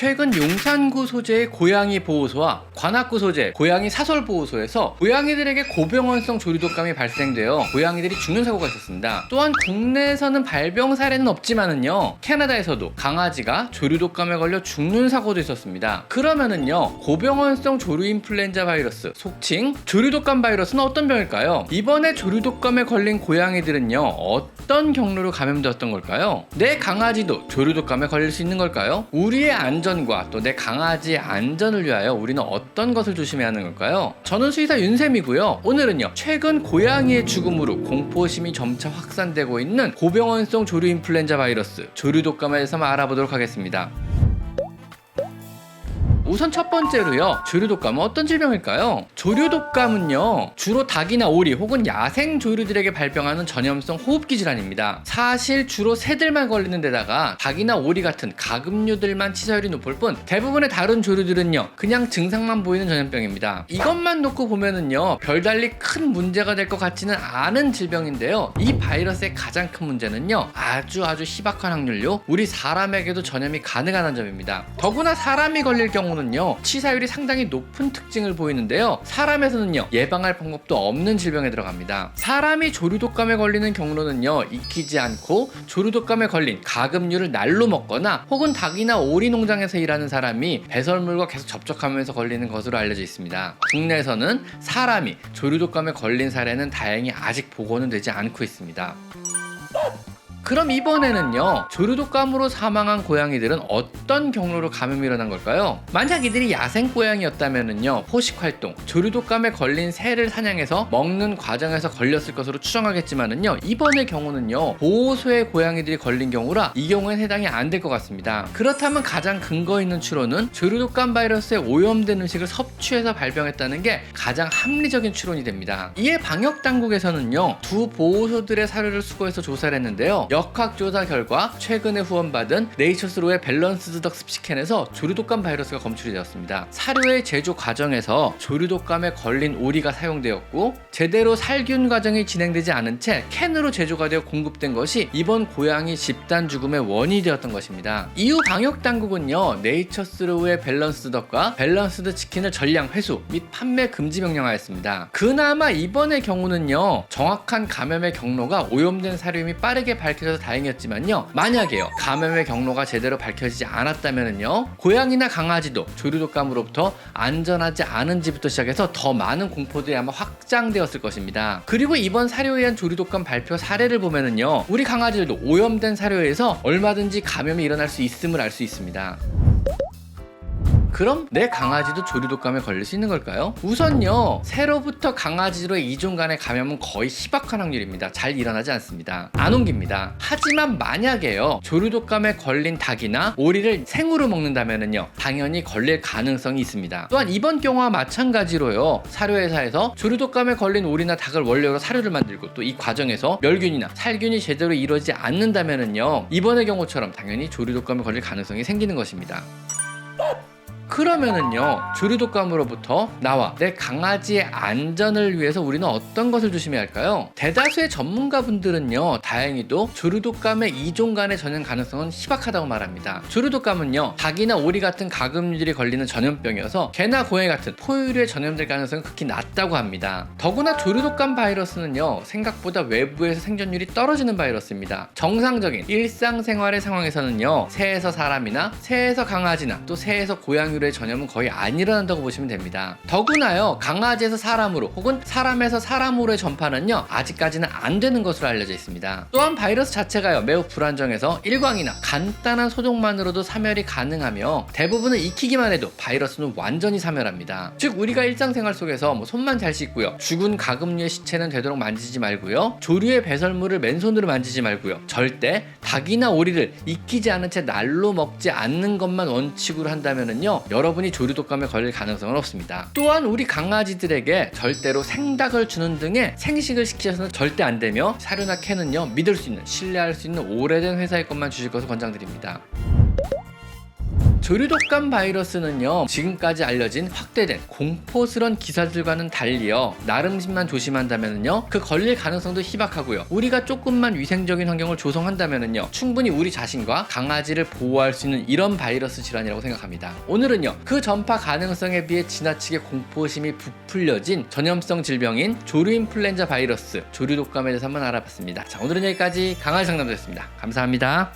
최근 용산구 소재의 고양이 보호소와 관악구 소재 고양이 사설 보호소에서 고양이들에게 고병원성 조류독감이 발생되어 고양이들이 죽는 사고가 있었습니다. 또한 국내에서는 발병 사례는 없지만은요, 캐나다에서도 강아지가 조류독감에 걸려 죽는 사고도 있었습니다. 그러면은요, 고병원성 조류 인플루엔자 바이러스, 속칭 조류독감 바이러스는 어떤 병일까요? 이번에 조류독감에 걸린 고양이들은요, 어떤 경로로 감염되었던 걸까요? 내 강아지도 조류독감에 걸릴 수 있는 걸까요? 우리의 안전과 또 내 강아지의 안전을 위하여 우리는 어떤 것을 조심해야 하는 걸까요? 저는 수의사 윤쌤이고요. 오늘은요, 최근 고양이의 죽음으로 공포심이 점차 확산되고 있는 고병원성 조류 인플루엔자 바이러스, 조류독감에 대해서 한번 알아보도록 하겠습니다. 우선 첫 번째로요, 조류독감은 어떤 질병일까요? 조류독감은요, 주로 닭이나 오리 혹은 야생 조류들에게 발병하는 전염성 호흡기 질환입니다. 사실 주로 새들만 걸리는 데다가 닭이나 오리 같은 가금류들만 치사율이 높을 뿐 대부분의 다른 조류들은요, 그냥 증상만 보이는 전염병입니다. 이것만 놓고 보면은요, 별달리 큰 문제가 될 것 같지는 않은 질병인데요, 이 바이러스의 가장 큰 문제는요, 아주 희박한 확률로 우리 사람에게도 전염이 가능한 점입니다. 더구나 사람이 걸릴 경우는 치사율이 상당히 높은 특징을 보이는데요, 사람에서는요, 예방할 방법도 없는 질병에 들어갑니다. 사람이 조류독감에 걸리는 경로는요, 익히지 않고 조류독감에 걸린 가금류를 날로 먹거나 혹은 닭이나 오리 농장에서 일하는 사람이 배설물과 계속 접촉하면서 걸리는 것으로 알려져 있습니다. 국내에서는 사람이 조류독감에 걸린 사례는 다행히 아직 보고는 되지 않고 있습니다. 그럼 이번에는요, 조류독감으로 사망한 고양이들은 어떤 경로로 감염이 일어난 걸까요? 만약 이들이 야생 고양이였다면은요, 포식활동, 조류독감에 걸린 새를 사냥해서 먹는 과정에서 걸렸을 것으로 추정하겠지만은요, 이번의 경우는요, 보호소의 고양이들이 걸린 경우라 이 경우엔 해당이 안 될 것 같습니다. 그렇다면 가장 근거 있는 추론은 조류독감 바이러스에 오염된 음식을 섭취해서 발병했다는 게 가장 합리적인 추론이 됩니다. 이에 방역당국에서는요, 두 보호소들의 사료를 수거해서 조사를 했는데요, 역학조사 결과 최근에 후원받은 네이처스로의 밸런스드 덕 습식캔에서 조류독감 바이러스가 검출이 되었습니다. 사료의 제조 과정에서 조류독감에 걸린 오리가 사용되었고, 제대로 살균 과정이 진행되지 않은 채 캔으로 제조가 되어 공급된 것이 이번 고양이 집단 죽음의 원인이 되었던 것입니다. 이후 방역당국은요, 네이처스로의 밸런스드 덕과 밸런스드 치킨을 전량 회수 및 판매 금지 명령하였습니다. 그나마 이번의 경우는요, 정확한 감염의 경로가 오염된 사료임이 빠르게 밝혀져서 다행이었지만요, 만약에요, 감염의 경로가 제대로 밝혀지지 않았다면은요, 고양이나 강아지도 조류독감으로부터 안전하지 않은지부터 시작해서 더 많은 공포들이 아마 확장되었을 것입니다. 그리고 이번 사료에 의한 조류독감 발표 사례를 보면은요, 우리 강아지들도 오염된 사료에서 얼마든지 감염이 일어날 수 있음을 알 수 있습니다. 그럼 내 강아지도 조류독감에 걸릴 수 있는 걸까요? 우선요, 새로부터 강아지로 이종 간의 감염은 거의 희박한 확률입니다. 잘 일어나지 않습니다. 안 옮깁니다. 하지만 만약에요, 조류독감에 걸린 닭이나 오리를 생으로 먹는다면은요, 당연히 걸릴 가능성이 있습니다. 또한 이번 경우와 마찬가지로요, 사료회사에서 조류독감에 걸린 오리나 닭을 원료로 사료를 만들고 또 이 과정에서 멸균이나 살균이 제대로 이루어지지 않는다면은요, 이번의 경우처럼 당연히 조류독감에 걸릴 가능성이 생기는 것입니다. 그러면은요, 조류독감으로부터 나와 내 강아지의 안전을 위해서 우리는 어떤 것을 조심해야 할까요? 대다수의 전문가분들은요, 다행히도 조류독감의 이종 간의 전염 가능성은 희박하다고 말합니다. 조류독감은요, 닭이나 오리 같은 가금류들이 걸리는 전염병이어서 개나 고양이 같은 포유류에 전염될 가능성은 극히 낮다고 합니다. 더구나 조류독감 바이러스는요, 생각보다 외부에서 생존율이 떨어지는 바이러스입니다. 정상적인 일상생활의 상황에서는요, 새에서 사람이나 새에서 강아지나 또 새에서 고양이 의 전염은 거의 안 일어난다고 보시면 됩니다. 더구나요, 강아지에서 사람으로 혹은 사람에서 사람으로의 전파는요, 아직까지는 안 되는 것으로 알려져 있습니다. 또한 바이러스 자체가요, 매우 불안정해서 일광이나 간단한 소독만으로도 사멸이 가능하며 대부분은 익히기만 해도 바이러스는 완전히 사멸합니다. 즉, 우리가 일상생활 속에서 손만 잘 씻고요, 죽은 가금류의 시체는 되도록 만지지 말고요, 조류의 배설물을 맨손으로 만지지 말고요, 절대 닭이나 오리를 익히지 않은 채 날로 먹지 않는 것만 원칙으로 한다면은요, 여러분이 조류독감에 걸릴 가능성은 없습니다. 또한 우리 강아지들에게 절대로 생닭을 주는 등의 생식을 시키셔서는 절대 안 되며, 사료나 캔은요, 믿을 수 있는, 신뢰할 수 있는 오래된 회사의 것만 주실 것을 권장드립니다. 조류독감 바이러스는요, 지금까지 알려진 확대된 공포스런 기사들과는 달리요, 나름만 조심한다면요 그 걸릴 가능성도 희박하고요, 우리가 조금만 위생적인 환경을 조성한다면요 충분히 우리 자신과 강아지를 보호할 수 있는 이런 바이러스 질환이라고 생각합니다. 오늘은요 그 전파 가능성에 비해 지나치게 공포심이 부풀려진 전염성 질병인 조류인플루엔자 바이러스, 조류독감에 대해서 한번 알아봤습니다. 자, 오늘은 여기까지 강아지 상담소였습니다. 감사합니다.